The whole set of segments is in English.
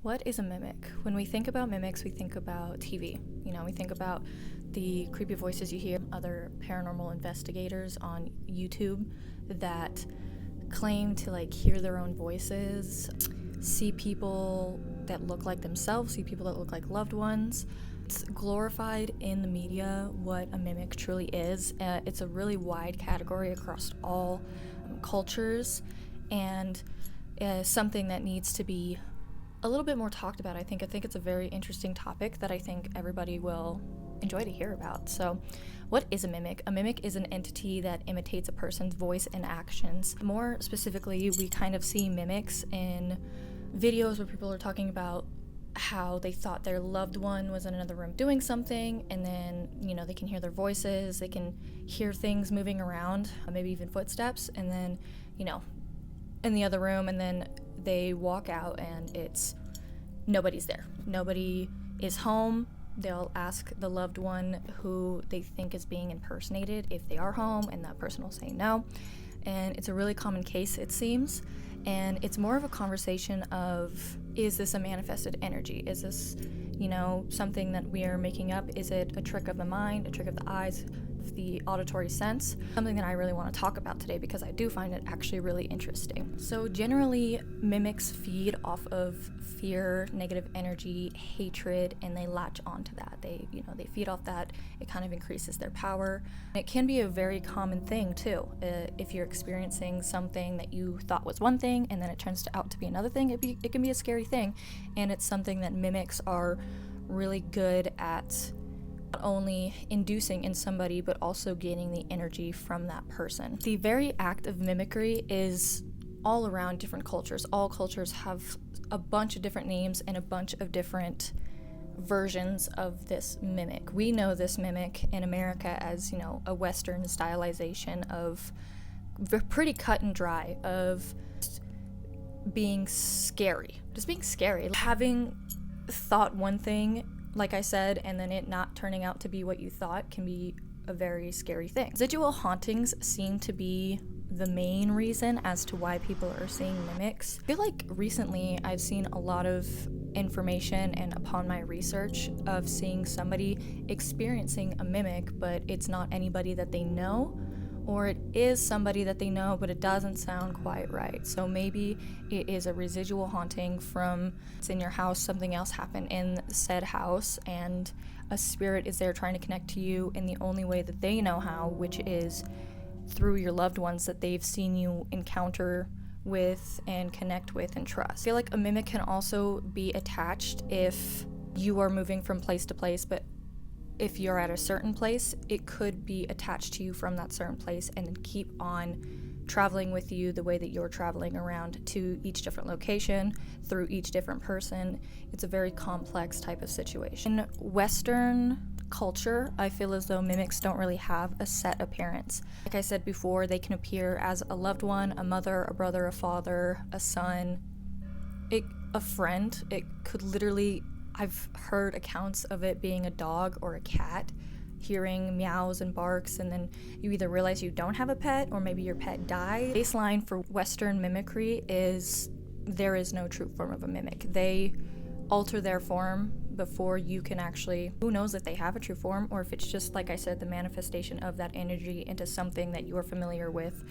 What is a mimic? When we think about mimics, we think about TV. We think about the creepy voices you hear, other paranormal investigators on YouTube that claim to hear their own voices, see people that look like themselves, see people that look like loved ones. It's glorified in the media what a mimic truly is. It's a really wide category across all cultures, and something that needs to be a little bit more talked about. I think it's a very interesting topic that I think everybody will enjoy to hear about. So, what is a mimic? A mimic is an entity that imitates a person's voice and actions. More specifically, we kind of see mimics in videos where people are talking about how they thought their loved one was in another room doing something, and then they can hear their voices, they can hear things moving around, maybe even footsteps, and then in the other room, and then they walk out and it's nobody's there, nobody is home. They'll ask the loved one who they think is being impersonated if they are home, and that person will say no. And it's a really common case, it seems. And it's more of a conversation of, is this a manifested energy? Is this, something that we are making up? Is it a trick of the mind, a trick of the eyes, the auditory sense? Something that I really want to talk about today because I do find it actually really interesting. So generally, mimics feed off of fear, negative energy, hatred, and they latch onto that. They feed off that. It kind of increases their power. It can be a very common thing too. If you're experiencing something that you thought was one thing and then it turns out to be another thing, it can be a scary thing, and it's something that mimics are really good at not only inducing in somebody, but also gaining the energy from that person. The very act of mimicry is all around different cultures. All cultures have a bunch of different names and a bunch of different versions of this mimic. We know this mimic in America as, a Western stylization of pretty cut and dry, of being scary. Just being scary. Having thought one thing, like I said, and then it not turning out to be what you thought can be a very scary thing. Residual hauntings seem to be the main reason as to why people are seeing mimics. I feel like recently I've seen a lot of information, and upon my research, of seeing somebody experiencing a mimic, but it's not anybody that they know, or it is somebody that they know, but it doesn't sound quite right. So maybe it is a residual haunting from it's in your house, something else happened in said house, and a spirit is there trying to connect to you in the only way that they know how, which is through your loved ones that they've seen you encounter with and connect with and trust. I feel like a mimic can also be attached if you are moving from place to place, but if you're at a certain place, it could be attached to you from that certain place and then keep on traveling with you the way that you're traveling around to each different location, through each different person. It's a very complex type of situation. In Western culture, I feel as though mimics don't really have a set appearance. Like I said before, they can appear as a loved one, a mother, a brother, a father, a son, a friend. It could literally, I've heard accounts of it being a dog or a cat, hearing meows and barks, and then you either realize you don't have a pet or maybe your pet died. Baseline for Western mimicry is there is no true form of a mimic. They alter their form before you can actually, who knows if they have a true form or if it's just, like I said, the manifestation of that energy into something that you are familiar with,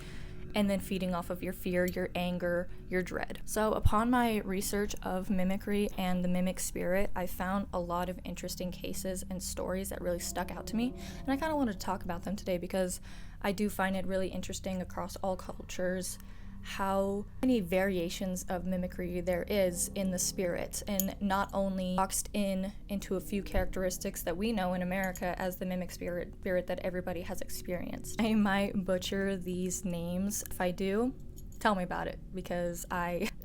and then feeding off of your fear, your anger, your dread. So upon my research of mimicry and the mimic spirit, I found a lot of interesting cases and stories that really stuck out to me, and I kind of wanted to talk about them today because I do find it really interesting across all cultures how many variations of mimicry there is in the spirit, and not only boxed into a few characteristics that we know in America as the mimic spirit that everybody has experienced. I might butcher these names. If I do, tell me about it, because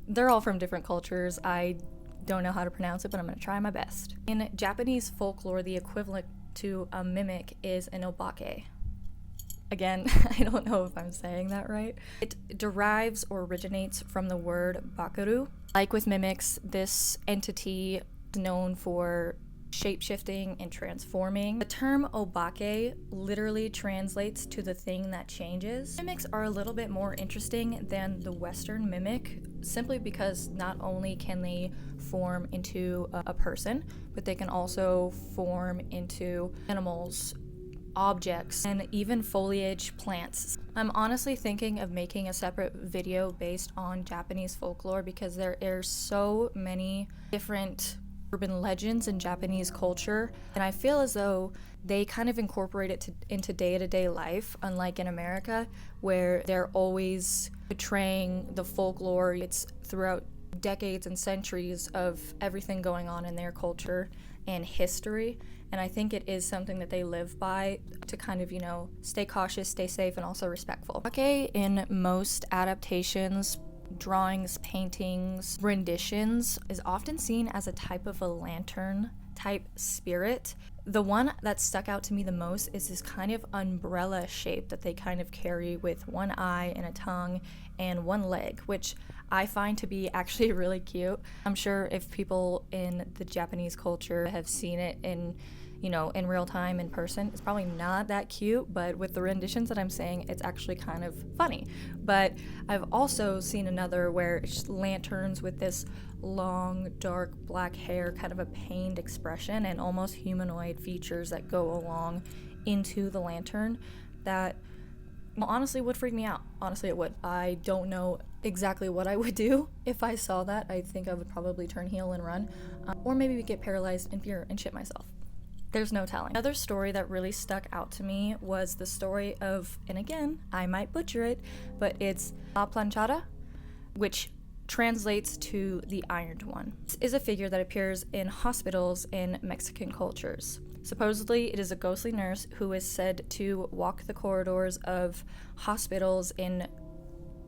they're all from different cultures. I don't know how to pronounce it, but I'm going to try my best. In Japanese folklore, the equivalent to a mimic is an obake. Again, I don't know if I'm saying that right. It derives or originates from the word bakaru. Like with mimics, this entity is known for shape-shifting and transforming. The term obake literally translates to the thing that changes. Mimics are a little bit more interesting than the Western mimic, simply because not only can they form into a person, but they can also form into animals, objects, and even foliage, plants. I'm honestly thinking of making a separate video based on Japanese folklore because there are so many different urban legends in Japanese culture, and I feel as though they kind of incorporate it into day-to-day life, unlike in America, where they're always portraying the folklore. It's throughout decades and centuries of everything going on in their culture and history, and I think it is something that they live by to kind of, stay cautious, stay safe, and also respectful. Obake in most adaptations, drawings, paintings, renditions, is often seen as a type of a lantern type spirit. The one that stuck out to me the most is this kind of umbrella shape that they kind of carry with one eye and a tongue and one leg, which I find to be actually really cute. I'm sure if people in the Japanese culture have seen it in real time, in person, it's probably not that cute, but with the renditions that I'm saying, it's actually kind of funny. But I've also seen another where it's lanterns with this long, dark black hair, kind of a pained expression, and almost humanoid features that go along into the lantern that honestly would freak me out. Honestly, it would. I don't know exactly what I would do if I saw that. I think I would probably turn heel and run, or maybe get paralyzed in fear and shit myself. There's no telling. Another story that really stuck out to me was the story of, and again, I might butcher it, but it's La Planchada, which translates to the Ironed One. This is a figure that appears in hospitals in Mexican cultures. Supposedly, it is a ghostly nurse who is said to walk the corridors of hospitals in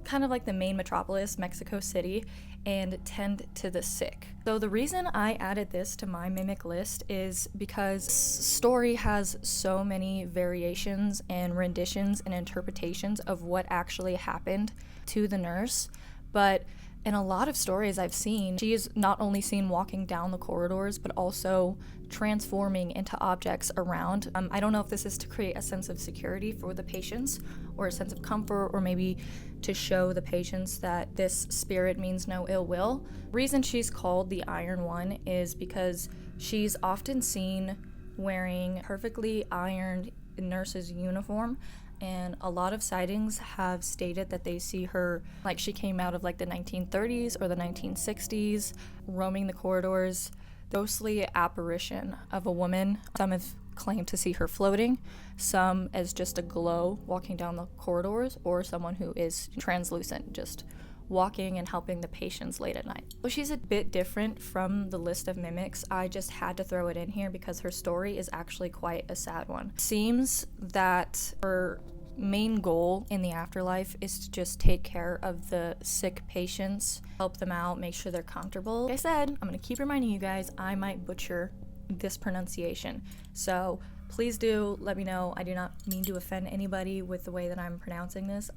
kind of like the main metropolis, Mexico City, and tend to the sick. So the reason I added this to my mimic list is because this story has so many variations and renditions and interpretations of what actually happened to the nurse, but in a lot of stories I've seen, she is not only seen walking down the corridors, but also transforming into objects around. I don't know if this is to create a sense of security for the patients, or a sense of comfort, or maybe to show the patients that this spirit means no ill will. The reason she's called the Iron One is because she's often seen wearing perfectly ironed nurse's uniform, and a lot of sightings have stated that they see her like she came out of like the 1930s or the 1960s, roaming the corridors. Ghostly apparition of a woman. Some have claimed to see her floating, some as just a glow walking down the corridors, or someone who is translucent, just walking and helping the patients late at night. Well, she's a bit different from the list of mimics. I just had to throw it in here because her story is actually quite a sad one. It seems that her main goal in the afterlife is to just take care of the sick patients, help them out, make sure they're comfortable. Like I said, I'm gonna keep reminding you guys, I might butcher this pronunciation, so please do let me know. I do not mean to offend anybody with the way that I'm pronouncing this.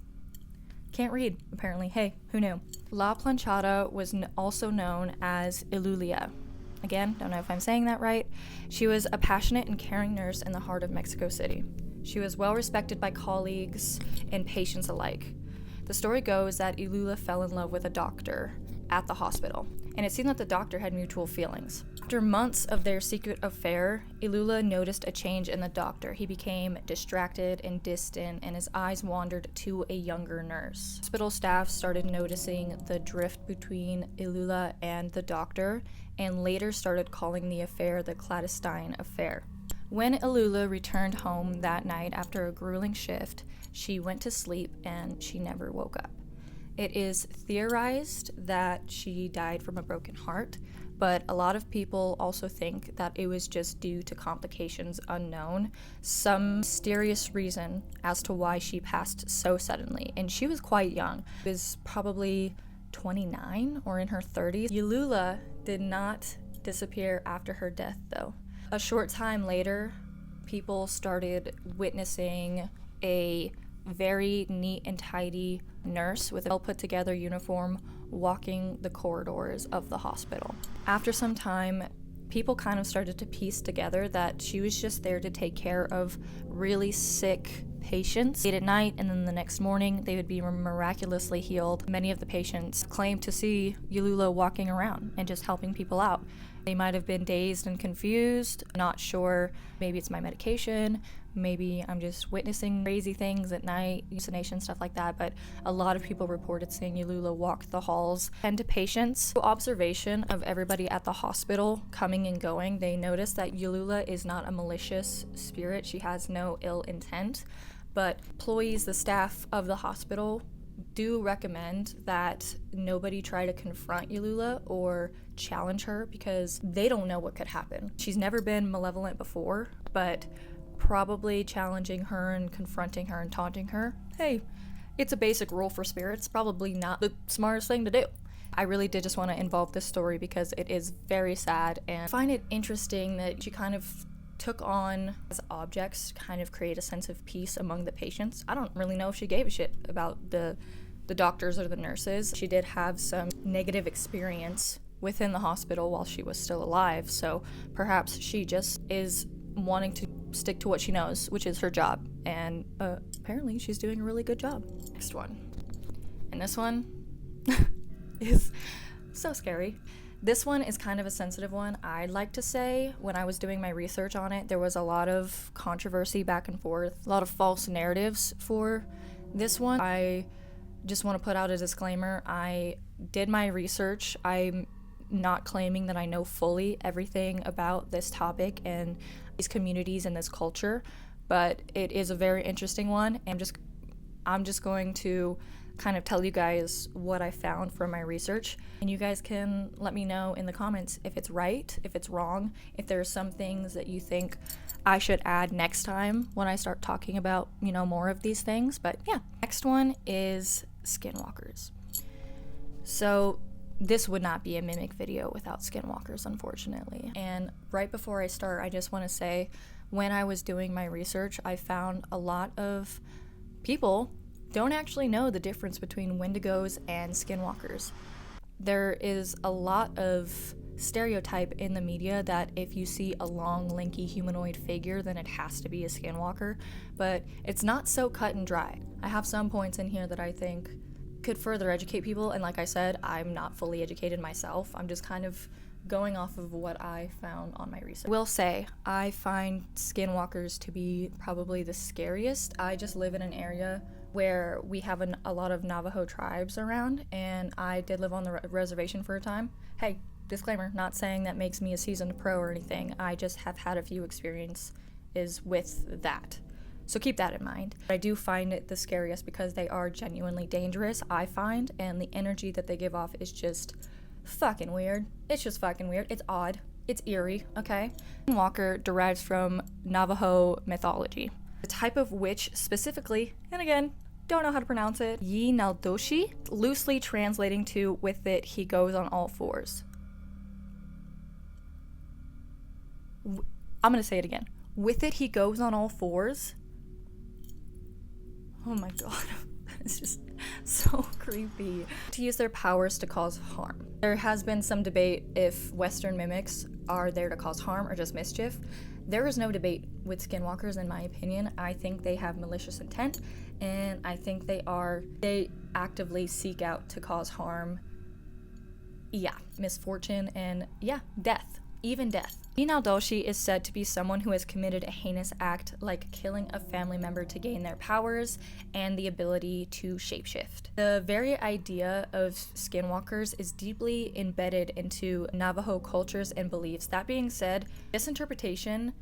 Can't read, apparently. Hey, who knew? La Planchada was also known as Ilulia. Again, don't know if I'm saying that right. She was a passionate and caring nurse in the heart of Mexico City. She was well respected by colleagues and patients alike. The story goes that Ilula fell in love with a doctor at the hospital, and it seemed that the doctor had mutual feelings. After months of their secret affair, Ilula noticed a change in the doctor. He became distracted and distant, and his eyes wandered to a younger nurse. Hospital staff started noticing the drift between Ilula and the doctor, and later started calling the affair the clandestine affair. When Ilula returned home that night after a grueling shift, she went to sleep and she never woke up. It is theorized that she died from a broken heart, but a lot of people also think that it was just due to complications unknown, some mysterious reason as to why she passed so suddenly. And she was quite young. She was probably 29 or in her 30s. Ilula did not disappear after her death, though. A short time later, people started witnessing a very neat and tidy nurse with a well-put-together uniform walking the corridors of the hospital. After some time, people kind of started to piece together that she was just there to take care of really sick patients late at night, and then the next morning they would be miraculously healed. Many of the patients claimed to see Yulula walking around and just helping people out. They might have been dazed and confused, not sure, maybe it's my medication, maybe I'm just witnessing crazy things at night, hallucination, stuff like that, but a lot of people reported seeing Yulula walk the halls. And to patients, observation of everybody at the hospital coming and going, they noticed that Yulula is not a malicious spirit. She has no ill intent, but employees, the staff of the hospital, do recommend that nobody try to confront Yulula or challenge her because they don't know what could happen. She's never been malevolent before, but probably challenging her and confronting her and taunting her, hey, it's a basic rule for spirits, probably not the smartest thing to do. I really did just want to involve this story because it is very sad, and I find it interesting that she kind of took on as objects to kind of create a sense of peace among the patients. I don't really know if she gave a shit about the doctors or the nurses. She did have some negative experience within the hospital while she was still alive, so perhaps she just is wanting to stick to what she knows, which is her job, and apparently she's doing a really good job. Next one. And this one is so scary. This one is kind of a sensitive one. I'd like to say when I was doing my research on it, there was a lot of controversy back and forth, a lot of false narratives for this one. I just want to put out a disclaimer. I did my research. I'm not claiming that I know fully everything about this topic and these communities and this culture, but it is a very interesting one. And I'm just going to kind of tell you guys what I found from my research, and you guys can let me know in the comments if it's right, if it's wrong, if there are some things that you think I should add next time when I start talking about, more of these things. But yeah, next one is skinwalkers. So this would not be a mimic video without skinwalkers, unfortunately. And right before I start, I just want to say, when I was doing my research, I found a lot of people don't actually know the difference between wendigos and skinwalkers. There is a lot of stereotype in the media that if you see a long, lanky humanoid figure, then it has to be a skinwalker, but it's not so cut and dry. I have some points in here that I think could further educate people, and like I said, I'm not fully educated myself. I'm just kind of going off of what I found on my research. I will say, I find skinwalkers to be probably the scariest. I just live in an area where we have a lot of Navajo tribes around, and I did live on the reservation for a time. Hey, disclaimer, not saying that makes me a seasoned pro or anything. I just have had a few experiences with that. So keep that in mind. I do find it the scariest because they are genuinely dangerous, I find, and the energy that they give off is just fucking weird. It's just fucking weird. It's odd. It's eerie, okay? Walker derives from Navajo mythology. The type of witch specifically, and again, don't know how to pronounce it, Yinaldoshi, loosely translating to with it he goes on all fours. I'm gonna say it again. With it he goes on all fours. Oh my god, it's just so creepy. To use their powers to cause harm. There has been some debate if Western mimics are there to cause harm or just mischief. There is no debate with skinwalkers, in my opinion. I think they have malicious intent, and I think they actively seek out to cause harm. Yeah, misfortune, and yeah, death. Even death. Yinaldoshi is said to be someone who has committed a heinous act like killing a family member to gain their powers and the ability to shapeshift. The very idea of skinwalkers is deeply embedded into Navajo cultures and beliefs. That being said, this interpretation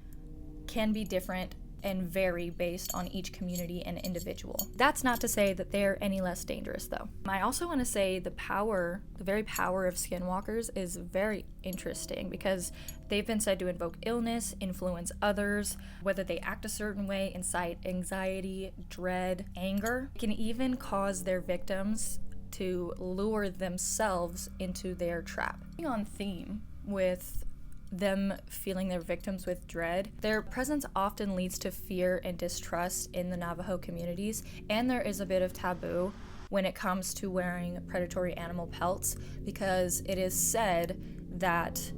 can be different and vary based on each community and individual. That's not to say that they're any less dangerous, though. I also want to say the very power of skinwalkers is very interesting because they've been said to invoke illness, influence others, whether they act a certain way, incite anxiety, dread, anger. It can even cause their victims to lure themselves into their trap. On theme with them feeling their victims with dread, their presence often leads to fear and distrust in the Navajo communities, and there is a bit of taboo when it comes to wearing predatory animal pelts because it is said that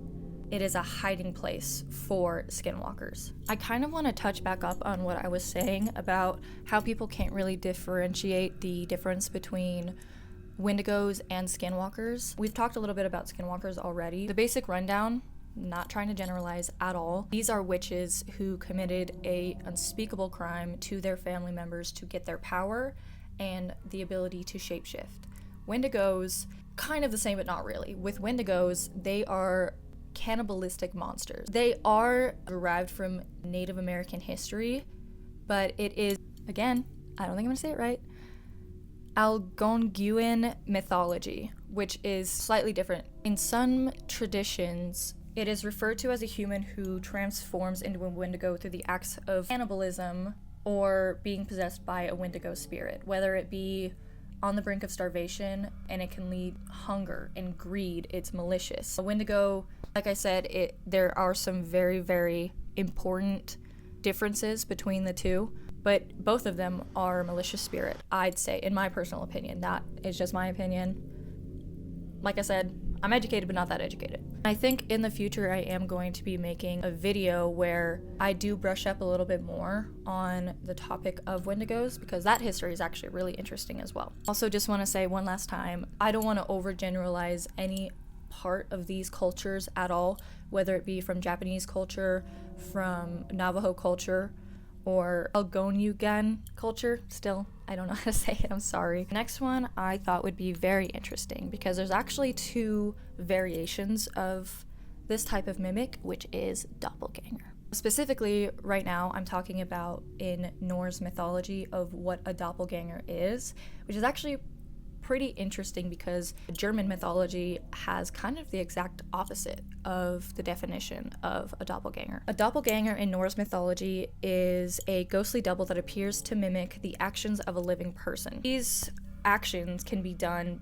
it is a hiding place for skinwalkers. I kind of want to touch back up on what I was saying about how people can't really differentiate the difference between Wendigos and skinwalkers. We've talked a little bit about skinwalkers already. The basic rundown, not trying to generalize at all, these are witches who committed a unspeakable crime to their family members to get their power and the ability to shapeshift. Wendigos, kind of the same but not really. With Wendigos, they are cannibalistic monsters. They are derived from Native American history, but it is, again, I don't think I'm gonna say it right, Algonquin mythology, which is slightly different. In some traditions, it is referred to as a human who transforms into a Wendigo through the acts of cannibalism or being possessed by a Wendigo spirit, whether it be on the brink of starvation and it can lead hunger and greed. It's malicious. A Wendigo, like I said, there are some very, very important differences between the two, but both of them are a malicious spirit, I'd say, in my personal opinion. That is just my opinion. Like I said, I'm educated but not that educated. I think in the future I am going to be making a video where I do brush up a little bit more on the topic of Wendigos, because that history is actually really interesting as well. Also, just want to say one last time, I don't want to overgeneralize any part of these cultures at all, whether it be from Japanese culture, from Navajo culture, or Algonquin culture. Still, I don't know how to say it, I'm sorry. Next one I thought would be very interesting because there's actually two variations of this type of mimic, which is doppelganger. Specifically, right now, I'm talking about in Norse mythology of what a doppelganger is, which is actually pretty interesting because German mythology has kind of the exact opposite of the definition of a doppelganger. A doppelganger in Norse mythology is a ghostly double that appears to mimic the actions of a living person. These actions can be done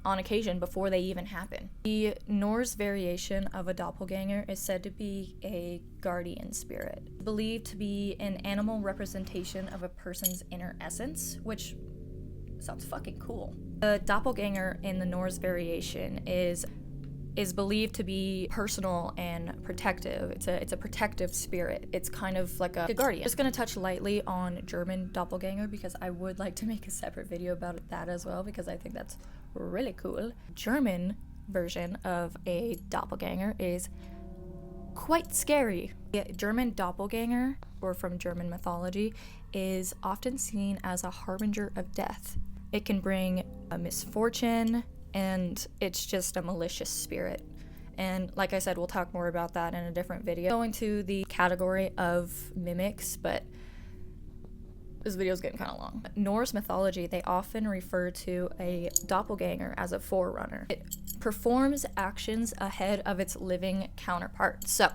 on occasion before they even happen. The Norse variation of a doppelganger is said to be a guardian spirit, believed to be an animal representation of a person's inner essence, which sounds fucking cool. The doppelganger in the Norse variation is believed to be personal and protective. It's a protective spirit. It's kind of like a guardian. I'm just gonna touch lightly on German doppelganger because I would like to make a separate video about that as well because I think that's really cool. German version of a doppelganger is quite scary. The German doppelganger, or from German mythology, is often seen as a harbinger of death. It can bring a misfortune, and it's just a malicious spirit. And like I said, we'll talk more about that in a different video. Going to the category of mimics, but this video's getting kind of long. Norse mythology, they often refer to a doppelganger as a forerunner. It performs actions ahead of its living counterpart. So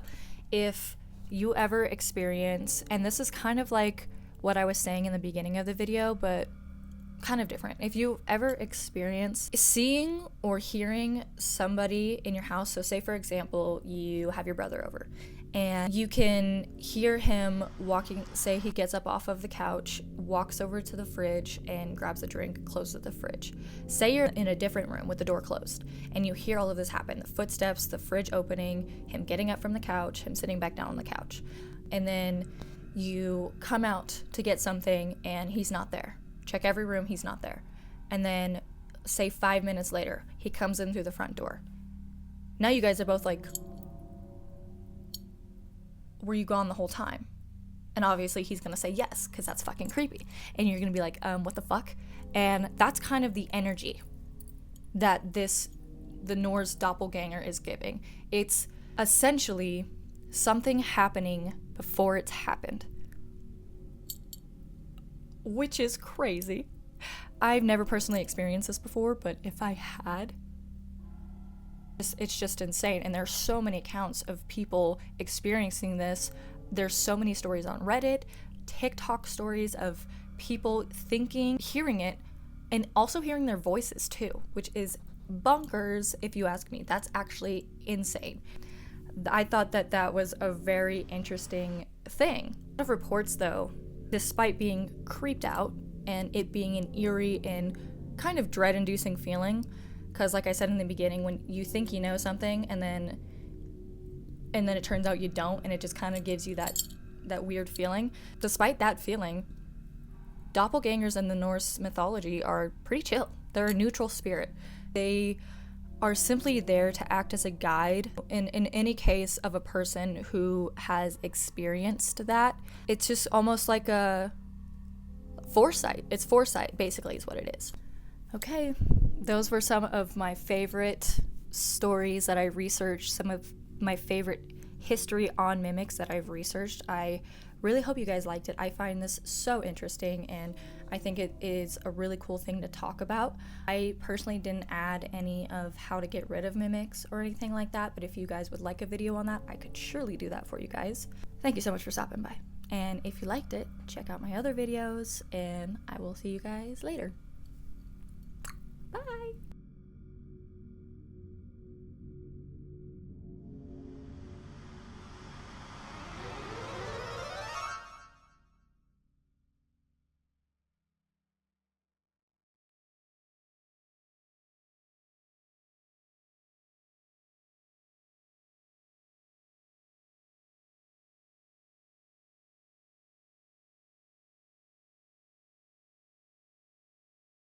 if you ever experience, and this is kind of like what I was saying in the beginning of the video, but kind of different. If you ever experience seeing or hearing somebody in your house, so say for example, you have your brother over and you can hear him walking, say he gets up off of the couch, walks over to the fridge and grabs a drink, closes the fridge. Say you're in a different room with the door closed and you hear all of this happen, the footsteps, the fridge opening, him getting up from the couch, him sitting back down on the couch. And then you come out to get something and he's not there. Check every room, he's not there. And then, say 5 minutes later, he comes in through the front door. Now you guys are both like, were you gone the whole time? And obviously he's gonna say yes, because that's fucking creepy. And you're gonna be like, what the fuck? And that's kind of the energy that the Norse doppelganger is giving. It's essentially something happening before it's happened. Which is crazy. I've never personally experienced this before, but if I had, it's just insane. And there's so many accounts of people experiencing this. There's so many stories on Reddit, TikTok stories of people thinking, hearing it, and also hearing their voices too, which is bonkers if you ask me. That's actually insane. I thought that was a very interesting thing. A lot of reports though, despite being creeped out and it being an eerie and kind of dread-inducing feeling, because like I said in the beginning, when you think you know something and then and then it turns out you don't, and it just kind of gives you that weird feeling. Despite that feeling, doppelgangers in the Norse mythology are pretty chill. They're a neutral spirit. They are simply there to act as a guide in any case of a person who has experienced that. It's just almost like a foresight. It's foresight, basically, is what it is. Okay, those were some of my favorite stories that I researched, some of my favorite history on mimics that I've researched. I really hope you guys liked it. I find this so interesting, and I think it is a really cool thing to talk about. I personally didn't add any of how to get rid of mimics or anything like that, but if you guys would like a video on that, I could surely do that for you guys. Thank you so much for stopping by. And if you liked it, check out my other videos, and I will see you guys later.